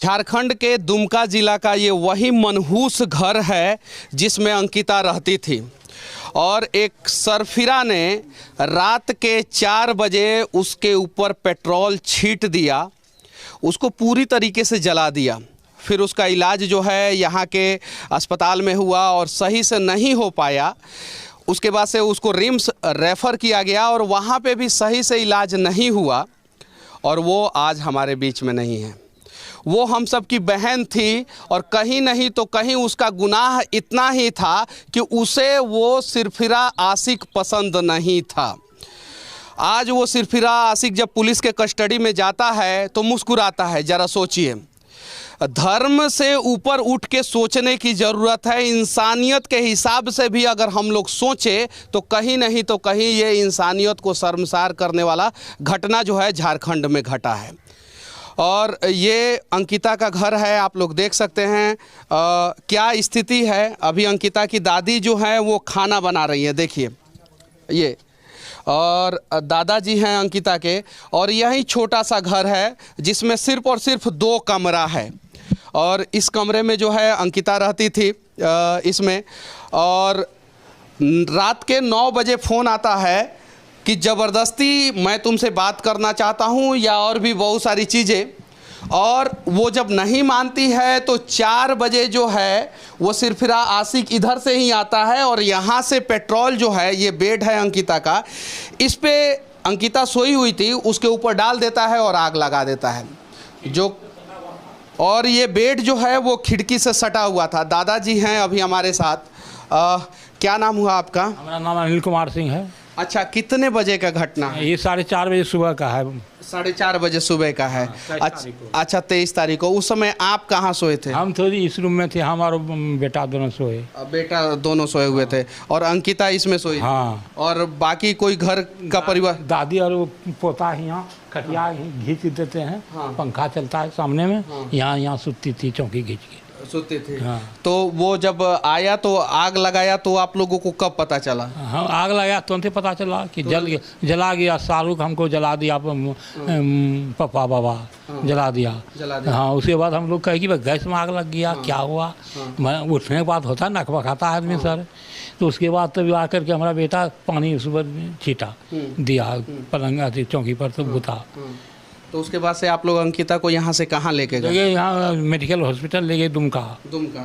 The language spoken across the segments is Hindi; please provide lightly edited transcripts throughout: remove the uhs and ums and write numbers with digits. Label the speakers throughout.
Speaker 1: झारखंड के दुमका जिला का ये वही मनहूस घर है जिसमें अंकिता रहती थी और एक सरफिरा ने रात के 4 बजे उसके ऊपर पेट्रोल छींट दिया, उसको पूरी तरीके से जला दिया। फिर उसका इलाज जो है यहाँ के अस्पताल में हुआ और सही से नहीं हो पाया। उसके बाद से उसको रिम्स रेफ़र किया गया और वहाँ पे भी सही से इलाज नहीं हुआ और वो आज हमारे बीच में नहीं है। वो हम सब की बहन थी और कहीं नहीं तो कहीं उसका गुनाह इतना ही था कि उसे वो सिरफिरा आशिक पसंद नहीं था। आज वो सिरफिरा आशिक जब पुलिस के कस्टडी में जाता है तो मुस्कुराता है। ज़रा सोचिए, धर्म से ऊपर उठ के सोचने की ज़रूरत है। इंसानियत के हिसाब से भी अगर हम लोग सोचें तो कहीं नहीं तो कहीं ये इंसानियत को शर्मसार करने वाला घटना जो है झारखंड में घटा है। और ये अंकिता का घर है, आप लोग देख सकते हैं क्या स्थिति है। अभी अंकिता की दादी जो है वो खाना बना रही है, देखिए ये, और दादाजी हैं अंकिता के। और यही छोटा सा घर है जिसमें सिर्फ और सिर्फ 2 कमरा है और इस कमरे में जो है अंकिता रहती थी इसमें। और रात के 9 बजे फ़ोन आता है कि ज़बरदस्ती मैं तुमसे बात करना चाहता हूँ या और भी बहुत सारी चीज़ें। और वो जब नहीं मानती है तो 4 बजे जो है वो सिरफिरा आशिक इधर से ही आता है और यहाँ से पेट्रोल जो है, ये बेड है अंकिता का, इस पे अंकिता सोई हुई थी, उसके ऊपर डाल देता है और आग लगा देता है। और ये बेड जो है वो खिड़की से सटा हुआ था। दादाजी हैं अभी हमारे साथ। क्या नाम हुआ आपका?
Speaker 2: हमारा नाम अनिल कुमार सिंह है।
Speaker 1: अच्छा, कितने बजे का घटना है?
Speaker 2: ये 4:30 बजे सुबह का है।
Speaker 1: 4:30 बजे सुबह का है। अच्छा, 23 तारीख को। उस समय आप कहाँ सोए थे?
Speaker 2: हम थोड़ी इस रूम में थे, हम और बेटा दोनों सोए।
Speaker 1: बेटा दोनों सोए हुए थे और अंकिता इसमें सोई?
Speaker 2: हाँ।
Speaker 1: और बाकी कोई घर का परिवार?
Speaker 2: दादी और पोता यहाँ खटिया घींच देते हैं। हाँ। पंखा चलता है सामने में। हाँ। यहाँ सुतती थी, चौकी घींच के
Speaker 1: सोते थे।
Speaker 2: हाँ।
Speaker 1: तो वो जब आया तो आग लगाया तो आप लोगों को कब पता चला?
Speaker 2: हाँ, आग लगाया तुरंत पता चला कि जला गया। शाहरुख हमको जला दिया, पापा बाबा जला दिया। हाँ, उसके बाद हम लोग कहे कि गैस में आग लग गया। क्या हुआ? मैं उठने के बाद होता नक बखाता आदमी सर। तो उसके बाद तब आकर के हमारा बेटा पानी उस पर छीटा दिया, पलंग चौकी पर तो बुता।
Speaker 1: तो उसके बाद से आप लोग अंकिता को यहाँ से कहाँ लेके गए?
Speaker 2: यहाँ मेडिकल हॉस्पिटल ले गए, दुमका।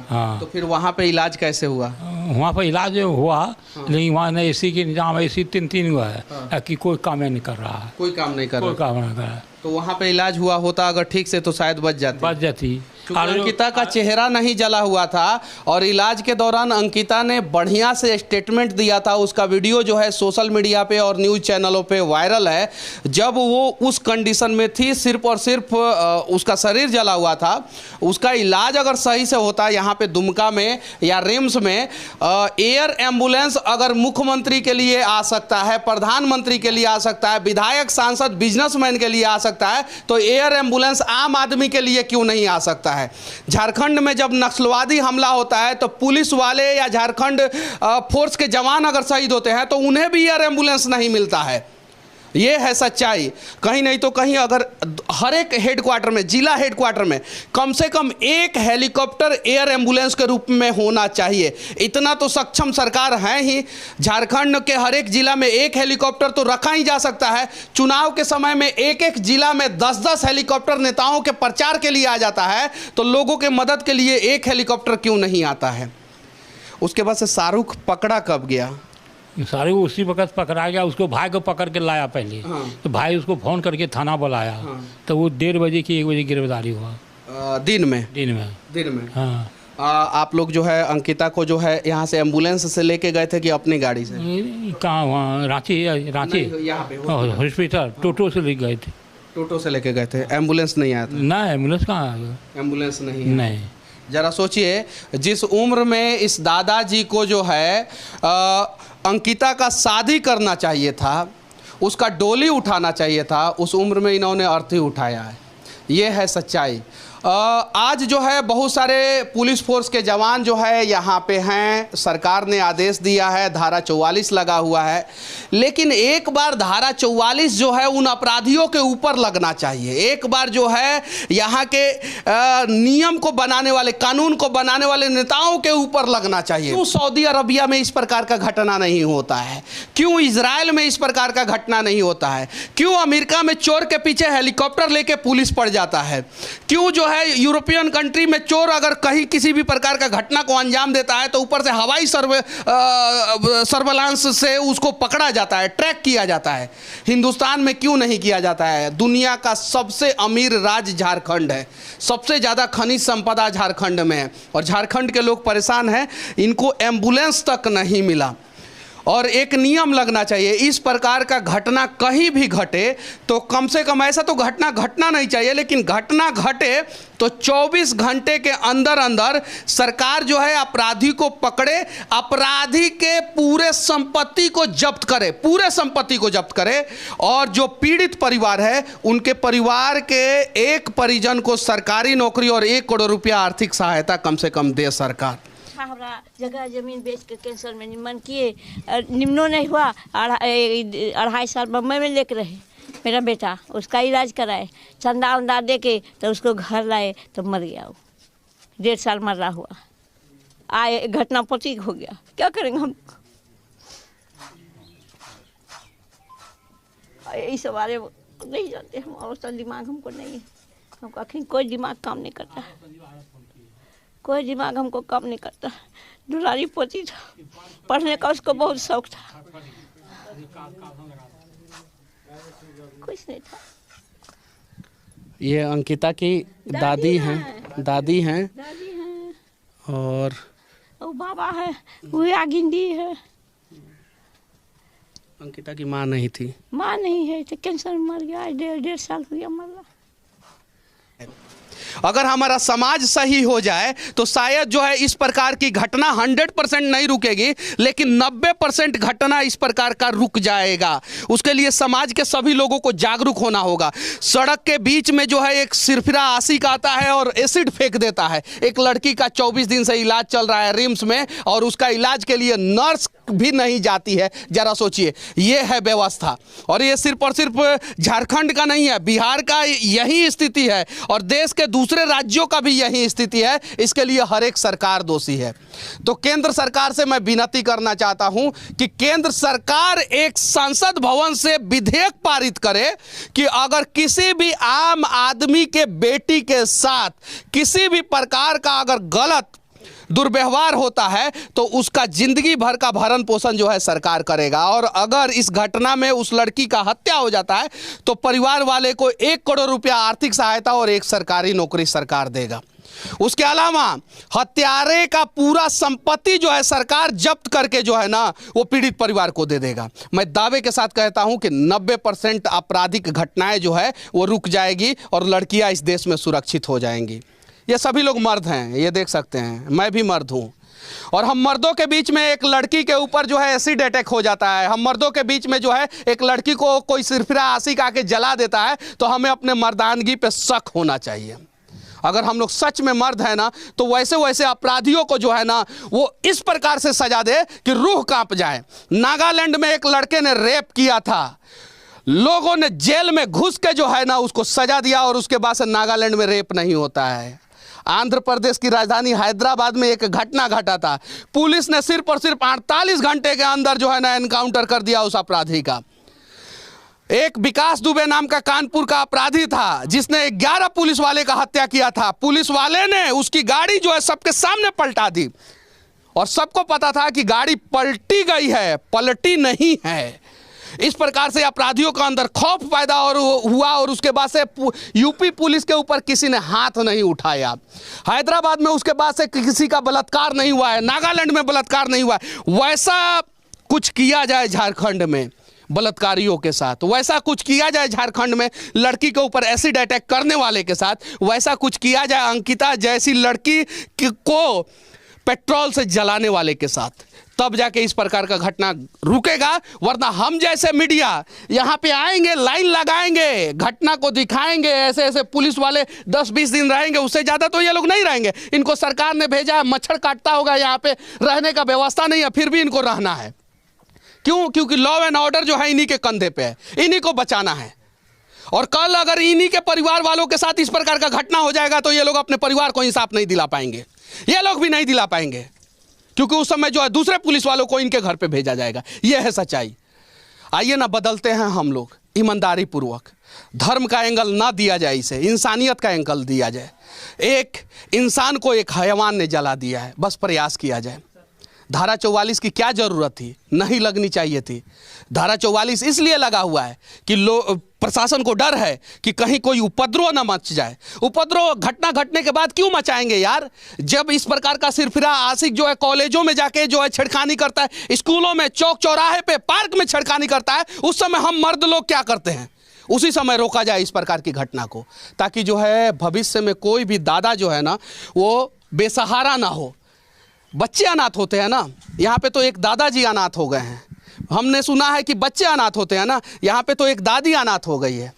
Speaker 2: हाँ।
Speaker 1: तो फिर वहाँ पे इलाज कैसे हुआ?
Speaker 2: वहाँ पर इलाज हुआ। हाँ। लेकिन वहाँ न AC की निजाम, AC 3 हुआ है। हाँ। कि कोई काम नहीं कर रहा है।
Speaker 1: कोई काम नहीं कर
Speaker 2: रहा है।
Speaker 1: तो वहाँ पे इलाज हुआ होता अगर ठीक से तो शायद बच जाती। अंकिता का चेहरा नहीं जला हुआ था और इलाज के दौरान अंकिता ने बढ़िया से स्टेटमेंट दिया था। उसका वीडियो जो है सोशल मीडिया पे और न्यूज़ चैनलों पे वायरल है। जब वो उस कंडीशन में थी, सिर्फ और सिर्फ उसका शरीर जला हुआ था। उसका इलाज अगर सही से होता यहाँ पे दुमका में या रिम्स में, एयर एम्बुलेंस अगर मुख्यमंत्री के लिए आ सकता है, प्रधानमंत्री के लिए आ सकता है, विधायक सांसद बिजनेसमैन के लिए आ सकता है, तो एयर एम्बुलेंस आम आदमी के लिए क्यों नहीं आ सकता है? झारखंड में जब नक्सलवादी हमला होता है तो पुलिस वाले या झारखंड फोर्स के जवान अगर शहीद होते हैं तो उन्हें भी एयर एम्बुलेंस नहीं मिलता है। ये है सच्चाई। कहीं नहीं तो कहीं अगर हर एक हेडक्वार्टर में, जिला हेडक्वार्टर में कम से कम एक हेलीकॉप्टर एयर एम्बुलेंस के रूप में होना चाहिए। इतना तो सक्षम सरकार है ही। झारखंड के हर एक जिला में एक हेलीकॉप्टर तो रखा ही जा सकता है। चुनाव के समय में एक जिला में 10-10 हेलीकॉप्टर नेताओं के प्रचार के लिए आ जाता है, तो लोगों के मदद के लिए एक हेलीकॉप्टर क्यों नहीं आता है? उसके बाद से शाहरुख पकड़ा कब गया?
Speaker 2: शाहरुख उसी वक्त पकड़ा गया। उसको भाई को पकड़ के लाया पहले। हाँ। तो भाई उसको फ़ोन करके थाना बुलाया। हाँ। तो वो 1:30 बजे की 1 बजे गिरफ्तारी हुआ। दिन में। हाँ।
Speaker 1: आप लोग जो है अंकिता को जो है यहाँ से एम्बुलेंस से लेके गए थे कि अपनी गाड़ी से?
Speaker 2: कहाँ? वहाँ रांची
Speaker 1: यहाँ पे
Speaker 2: हॉस्पिटल टोटो से ले गए थे।
Speaker 1: टोटो से लेके गए थे, एम्बुलेंस नहीं आया था?
Speaker 2: ना, एम्बुलेंस कहाँ आया?
Speaker 1: एम्बुलेंस नहीं। ज़रा सोचिए, जिस उम्र में इस दादाजी को जो है अंकिता का शादी करना चाहिए था, उसका डोली उठाना चाहिए था, उस उम्र में इन्होंने अर्थी उठाया है। ये है सच्चाई। आज जो है बहुत सारे पुलिस फोर्स के जवान जो है यहाँ पे हैं। सरकार ने आदेश दिया है, धारा 44 लगा हुआ है, लेकिन एक बार धारा 44 जो है उन अपराधियों के ऊपर लगना चाहिए। एक बार जो है यहाँ के नियम को बनाने वाले, कानून को बनाने वाले नेताओं के ऊपर लगना चाहिए। क्यों सऊदी अरबिया में इस प्रकार का घटना नहीं होता है? क्यों इजराइल में इस प्रकार का घटना नहीं होता है? क्यों अमेरिका में चोर के पीछे हेलीकॉप्टर लेके पुलिस पड़ जाता है? क्यों जो है यूरोपियन कंट्री में चोर अगर कहीं किसी भी प्रकार का घटना को अंजाम देता है तो ऊपर से हवाई सर्वेलांस से उसको पकड़ा जाता है, ट्रैक किया जाता है? हिंदुस्तान में क्यों नहीं किया जाता है? दुनिया का सबसे अमीर राज्य झारखंड है, सबसे ज़्यादा खनिज संपदा झारखंड में है, और झारखंड के लोग परेशान हैं, इनको एम्बुलेंस तक नहीं मिला। और एक नियम लगना चाहिए, इस प्रकार का घटना कहीं भी घटे तो कम से कम, ऐसा तो घटना नहीं चाहिए, लेकिन घटना घटे तो 24 घंटे के अंदर अंदर सरकार जो है अपराधी को पकड़े, अपराधी के पूरे संपत्ति को जब्त करे, पूरे संपत्ति को जब्त करे, और जो पीड़ित परिवार है उनके परिवार के एक परिजन को सरकारी नौकरी और 1 करोड़ रुपया आर्थिक सहायता कम से कम दे सरकार।
Speaker 3: हमारा जगह जमीन बेच के कैंसर में निमन किए, निम्नो नहीं हुआ। 2.5 साल बम्बई में लेकर रहे मेरा बेटा, उसका इलाज कराए, चंदा उंदा दे के तो उसको घर लाए तो मर गया वो। 1.5 साल मर रहा हुआ, आए घटना प्रतीक हो गया। क्या करेंगे हम? इस बारे में नहीं जानते हम, और तो दिमाग हमको नहीं है, हमको आखिर कोई दिमाग काम नहीं करता है, कोई दिमाग हमको काम नहीं करता। दुलारी पोती था, पढ़ने का उसको बहुत शौक था, कुछ नहीं था।
Speaker 1: ये अंकिता की दादी हैं, दादी हैं और
Speaker 3: वो बाबा है, वो आगिंदी है।
Speaker 1: अंकिता की माँ नहीं थी,
Speaker 3: माँ नहीं है तो कैंसर मर गया, 1.5 साल हो गया मर रहा।
Speaker 1: अगर हमारा समाज सही हो जाए तो शायद जो है इस प्रकार की घटना 100% नहीं रुकेगी, लेकिन 90% घटना इस प्रकार का रुक जाएगा। उसके लिए समाज के सभी लोगों को जागरूक होना होगा। सड़क के बीच में जो है एक सिरफिरा आशिक आता है और एसिड फेंक देता है। एक लड़की का 24 दिन से इलाज चल रहा है रिम्स में, और उसका इलाज के लिए नर्स भी नहीं जाती है। जरा सोचिए, ये है व्यवस्था। और ये सिर्फ और सिर्फ झारखंड का नहीं है, बिहार का यही स्थिति है, और देश के दूसरे राज्यों का भी यही स्थिति है। इसके लिए हर एक सरकार दोषी है। तो केंद्र सरकार से मैं विनती करना चाहता हूं कि केंद्र सरकार एक संसद भवन से विधेयक पारित करे कि अगर किसी भी आम आदमी के बेटी के साथ किसी भी प्रकार का अगर गलत दुर्व्यवहार होता है तो उसका जिंदगी भर का भरण पोषण जो है सरकार करेगा। और अगर इस घटना में उस लड़की का हत्या हो जाता है तो परिवार वाले को 1 करोड़ रुपया आर्थिक सहायता और 1 सरकारी नौकरी सरकार देगा। उसके अलावा हत्यारे का पूरा संपत्ति जो है सरकार जब्त करके जो है ना वो पीड़ित परिवार को दे देगा। मैं दावे के साथ कहता हूं कि 90% आपराधिक घटनाएं जो है वो रुक जाएगी और लड़कियां इस देश में सुरक्षित हो जाएंगी। ये सभी लोग मर्द हैं, ये देख सकते हैं, मैं भी मर्द हूँ। और हम मर्दों के बीच में एक लड़की के ऊपर जो है एसिड अटैक हो जाता है, हम मर्दों के बीच में जो है एक लड़की को कोई सिरफिरा आशिक आके जला देता है, तो हमें अपने मर्दानगी पे शक होना चाहिए। अगर हम लोग सच में मर्द हैं ना तो वैसे वैसे अपराधियों को जो है ना वो इस प्रकार से सजा दे कि रूह कांप जाए। नागालैंड में एक लड़के ने रेप किया था, लोगों ने जेल में घुस के जो है ना उसको सजा दिया, और उसके बाद से नागालैंड में रेप नहीं होता है। आंध्र प्रदेश की राजधानी हैदराबाद में एक घटना घटा था, पुलिस ने सिर्फ और सिर्फ 48 घंटे के अंदर जो है ना एनकाउंटर कर दिया उस अपराधी का। एक विकास दुबे नाम का कानपुर का अपराधी था जिसने 11 पुलिस वाले का हत्या किया था। पुलिस वाले ने उसकी गाड़ी जो है सबके सामने पलटा दी, और सबको पता था कि गाड़ी पलटी गई है, पलटी नहीं है। इस प्रकार से अपराधियों का अंदर खौफ पैदा हुआ, और उसके बाद से यूपी पुलिस के ऊपर किसी ने हाथ नहीं उठाया। हैदराबाद में उसके बाद से किसी का बलात्कार नहीं हुआ है, नागालैंड में बलात्कार नहीं हुआ है। वैसा कुछ किया जाए झारखंड में बलात्कारियों के साथ, वैसा कुछ किया जाए झारखंड में लड़की के ऊपर एसिड अटैक करने वाले के साथ, वैसा कुछ किया जाए अंकिता जैसी लड़की को पेट्रोल से जलाने वाले के साथ, तब जाके इस प्रकार का घटना रुकेगा। वरना हम जैसे मीडिया यहाँ पे आएंगे, लाइन लगाएंगे, घटना को दिखाएंगे, ऐसे ऐसे पुलिस वाले 10-20 दिन रहेंगे, उससे ज़्यादा तो ये लोग नहीं रहेंगे। इनको सरकार ने भेजा है, मच्छर काटता होगा, यहाँ पे रहने का व्यवस्था नहीं है, फिर भी इनको रहना है। क्यों? क्योंकि लॉ एंड ऑर्डर जो है इन्हीं के कंधे पे है, इन्हीं को बचाना है। और कल अगर इन्हीं के परिवार वालों के साथ इस प्रकार का घटना हो जाएगा तो ये लोग अपने परिवार को इंसाफ नहीं दिला पाएंगे, ये लोग भी नहीं दिला पाएंगे, क्योंकि उस समय जो है दूसरे पुलिस वालों को इनके घर पे भेजा जाएगा। यह है सच्चाई। आइए ना बदलते हैं हम लोग ईमानदारी पूर्वक, धर्म का एंगल ना दिया जाए, इसे इंसानियत का एंगल दिया जाए। एक इंसान को एक हैवान ने जला दिया है, बस प्रयास किया जाए। धारा 44 की क्या ज़रूरत थी? नहीं लगनी चाहिए थी। धारा 44 इसलिए लगा हुआ है कि प्रशासन को डर है कि कहीं कोई उपद्रव ना मच जाए। उपद्रव घटना घटने के बाद क्यों मचाएंगे यार? जब इस प्रकार का सिरफिरा आशिक जो है कॉलेजों में जाके जो है छेड़खानी करता है, स्कूलों में, चौक चौराहे पे, पार्क में छेड़खानी करता है, उस समय हम मर्द लोग क्या करते हैं? उसी समय रोका जाए इस प्रकार की घटना को, ताकि जो है भविष्य में कोई भी दादा जो है ना वो बेसहारा ना हो। बच्चे अनाथ होते हैं ना, यहाँ पे तो एक दादाजी अनाथ हो गए हैं। हमने सुना है कि बच्चे अनाथ होते हैं ना, यहाँ पे तो एक दादी अनाथ हो गई है।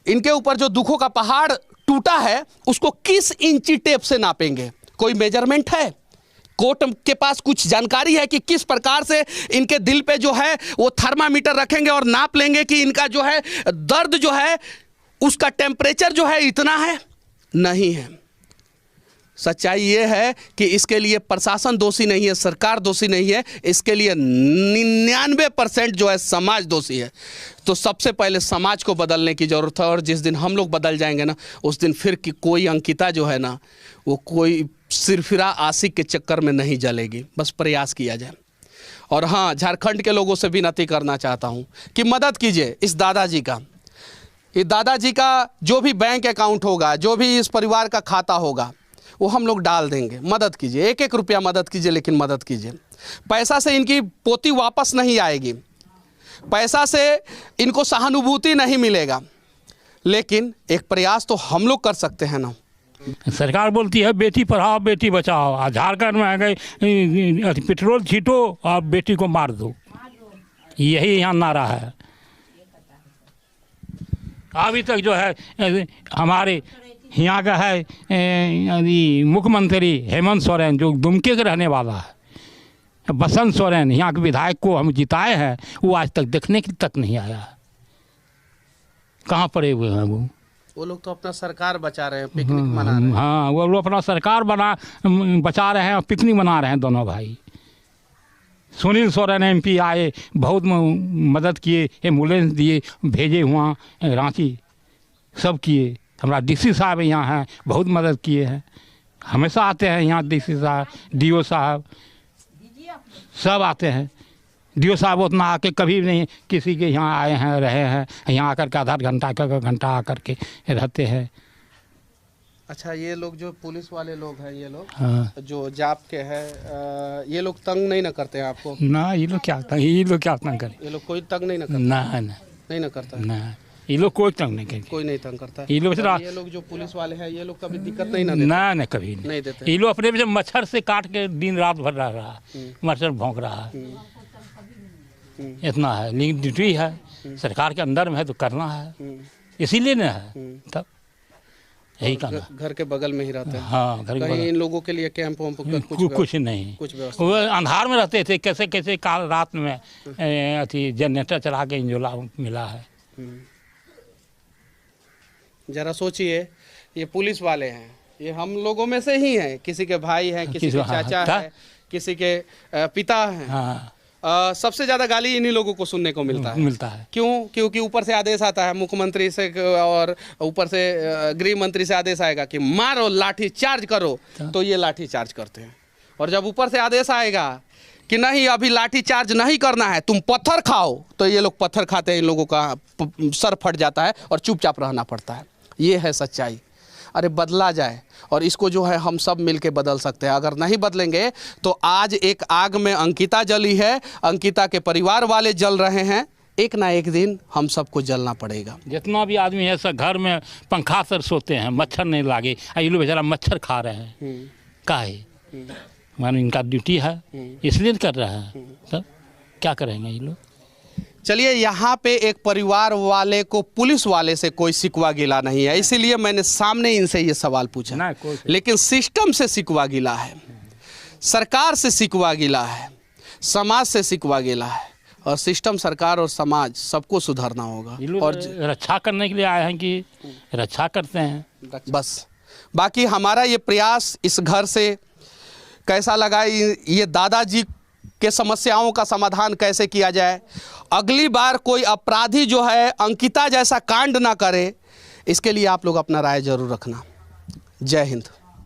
Speaker 1: इनके ऊपर जो दुखों का पहाड़ टूटा है उसको किस इंची टेप से नापेंगे? कोई मेजरमेंट है? कोर्ट के पास कुछ जानकारी है कि किस प्रकार से इनके दिल पे जो है वो थर्मामीटर रखेंगे और नाप लेंगे कि इनका जो है दर्द जो है उसका टेम्परेचर जो है इतना है? नहीं है। सच्चाई ये है कि इसके लिए प्रशासन दोषी नहीं है, सरकार दोषी नहीं है, इसके लिए 99% जो है समाज दोषी है। तो सबसे पहले समाज को बदलने की ज़रूरत है, और जिस दिन हम लोग बदल जाएंगे ना, उस दिन फिर कि कोई अंकिता जो है ना वो कोई सिरफिरा आशिक के चक्कर में नहीं जलेगी। बस प्रयास किया जाए। और हाँ, झारखंड के लोगों से विनती करना चाहता हूँ कि मदद कीजिए इस दादाजी का। इस दादाजी का जो भी बैंक अकाउंट होगा, जो भी इस परिवार का खाता होगा, वो हम लोग डाल देंगे। मदद कीजिए, 1-1 रुपया मदद कीजिए, लेकिन मदद कीजिए। पैसा से इनकी पोती वापस नहीं आएगी, पैसा से इनको सहानुभूति नहीं मिलेगा, लेकिन एक प्रयास तो हम लोग कर सकते हैं ना।
Speaker 2: सरकार बोलती है बेटी पढ़ाओ बेटी बचाओ, झारखंड में आ गए पेट्रोल छीटो और बेटी को मार दो, यही यहाँ नारा है। अभी तक जो है हमारे यहाँ का है मुख्यमंत्री हेमंत सोरेन जो दुमके के रहने वाला है, बसंत सोरेन यहाँ के विधायक को हम जिताए हैं, वो आज तक देखने की तक नहीं आया। कहाँ पड़े हुए हैं वो
Speaker 1: लोग तो अपना सरकार बचा रहे हैं, पिकनिक मना रहे हैं।
Speaker 2: हाँ, वो लोग अपना सरकार बचा रहे हैं और पिकनिक मना रहे हैं दोनों भाई। सुनील सोरेन MP आए, बहुत मदद किए, एम्बुलेंस दिए, भेजे वहाँ रांची, सब किए। हमारा DC साहब यहाँ हैं, बहुत मदद किए हैं, हमेशा आते हैं यहाँ। DC साहब, DO साहब सब आते हैं। DO साहब उतना आके कभी नहीं किसी के यहाँ आए हैं, रहे हैं। यहाँ आकर के आधा घंटा का घंटा आकर के रहते हैं।
Speaker 1: अच्छा, ये लोग जो पुलिस वाले लोग हैं, ये लोग
Speaker 2: हाँ,
Speaker 1: जो जाप के हैं, ये लोग तंग नहीं ना करते हैं आपको?
Speaker 2: ना, ये लोग क्या तंग करें?
Speaker 1: ये लोग कोई तंग नहीं ना करता? नहीं ना करता।
Speaker 2: ना, ये लोग कोई तंग नहीं करेंगे,
Speaker 1: कोई नहीं तंग करता।
Speaker 2: ये लोग
Speaker 1: जो पुलिस वाले हैं ये लोग कभी दिक्कत नहीं ना देते?
Speaker 2: ना, कभी
Speaker 1: नहीं देते।
Speaker 2: ये लोग अपने में मच्छर से काट के दिन रात भर रहा, मच्छर भौंक रहा है, इतना है। लेकिन ड्यूटी है, सरकार के अंदर में है तो करना है, इसीलिए ना है। तब यही करना।
Speaker 1: घर के बगल में ही रहते हैं?
Speaker 2: हाँ, घर के बगल।
Speaker 1: इन लोगों के लिए कैंप वैम्प
Speaker 2: कुछ नहीं,
Speaker 1: कुछ
Speaker 2: वो अंधार में रहते थे। कैसे काल रात में अथी जनरेटर चला के इंजोला मिला है।
Speaker 1: जरा सोचिए, ये पुलिस वाले हैं, ये हम लोगों में से ही हैं। किसी के भाई हैं, किसी के चाचा है, किसी के पिता हैं।
Speaker 2: हाँ।
Speaker 1: सबसे ज़्यादा गाली इन्हीं लोगों को सुनने को मिलता है। क्यों? क्योंकि ऊपर से आदेश आता है मुख्यमंत्री से, और ऊपर से गृह मंत्री से आदेश आएगा कि मारो, लाठी चार्ज करो, तो ये लाठी चार्ज करते हैं। और जब ऊपर से आदेश आएगा कि नहीं अभी लाठी चार्ज नहीं करना है, तुम पत्थर खाओ, तो ये लोग पत्थर खाते हैं। इन लोगों का सर फट जाता है और चुपचाप रहना पड़ता है। ये है सच्चाई। अरे बदला जाए, और इसको जो है हम सब मिलके बदल सकते हैं। अगर नहीं बदलेंगे तो आज एक आग में अंकिता जली है, अंकिता के परिवार वाले जल रहे हैं, एक ना एक दिन हम सबको जलना पड़ेगा।
Speaker 2: जितना भी आदमी है सब घर में पंखा सर सोते हैं, मच्छर नहीं लागे। ये लोग बेचारा मच्छर खा रहे हैं, काहे मानो इनका ड्यूटी है इसलिए कर रहा है, तब क्या करेंगे ये लोग।
Speaker 1: चलिए, यहाँ पे एक परिवार वाले को पुलिस वाले से कोई शिकवा गिला नहीं है, इसीलिए मैंने सामने इनसे ये सवाल पूछा।
Speaker 2: ना,
Speaker 1: लेकिन सिस्टम से शिकवा गिला है, सरकार से शिकवा गिला है, समाज से शिकवा गिला है, और सिस्टम, सरकार और समाज सबको सुधारना होगा।
Speaker 2: ये लोग
Speaker 1: और
Speaker 2: रक्षा करने के लिए आए हैं कि रक्षा करते हैं
Speaker 1: बस। बाकी हमारा ये प्रयास इस घर से कैसा लगा, ये दादाजी के समस्याओं का समाधान कैसे किया जाए, अगली बार कोई अपराधी जो है अंकिता जैसा कांड ना करे, इसके लिए आप लोग अपना राय जरूर रखना। जय हिंद।